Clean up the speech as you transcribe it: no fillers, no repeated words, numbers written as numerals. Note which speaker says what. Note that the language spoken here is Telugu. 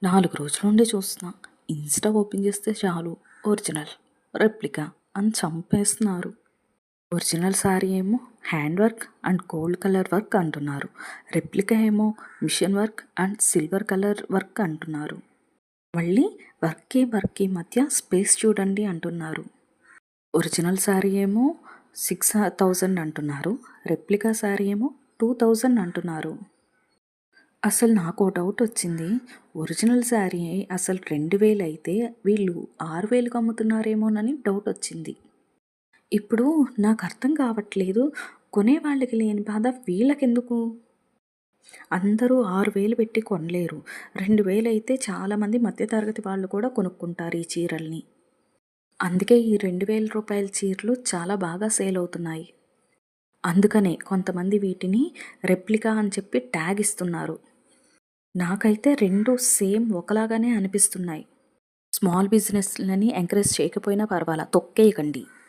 Speaker 1: 4 రోజుల నుండి చూస్తున్నా. ఇన్‌స్టా ఓపెన్ చేస్తే చాలు ఒరిజినల్, రెప్లికా అని చంపేస్తున్నారు. ఒరిజినల్ శారీ ఏమో hand work and gold colour work అంటున్నారు. రెప్లికా ఏమో machine work and silver colour work అంటున్నారు. మళ్ళీ వర్క్కి మధ్య స్పేస్ చూడండి అంటున్నారు. ఒరిజినల్ శారీ ఏమో 6,000 అంటున్నారు. రెప్లికా శారీ ఏమో 2,000 అంటున్నారు. అసలు నాకో డౌట్ వచ్చింది. ఒరిజినల్ శారీ అసలు 2,000 అయితే వీళ్ళు 6,000కి అమ్ముతున్నారేమోనని డౌట్ వచ్చింది. ఇప్పుడు నాకు అర్థం కావట్లేదు, కొనేవాళ్ళకి లేని బాధ వీళ్ళకెందుకు? అందరూ 6,000 పెట్టి కొనలేరు. 2,000 అయితే చాలామంది మధ్యతరగతి వాళ్ళు కూడా కొనుక్కుంటారు ఈ చీరల్ని. అందుకే ఈ 2,000 రూపాయల చీరలు చాలా బాగా సేల్ అవుతున్నాయి. అందుకనే కొంతమంది వీటిని రెప్లికా అని చెప్పి ట్యాగ్ ఇస్తున్నారు. నాకైతే 2 సేమ్ ఒకలాగానే అనిపిస్తున్నాయి. స్మాల్ బిజినెస్‌లని ఎంకరేజ్ చేయకపోయినా పర్వాలా, తొక్కేయకండి.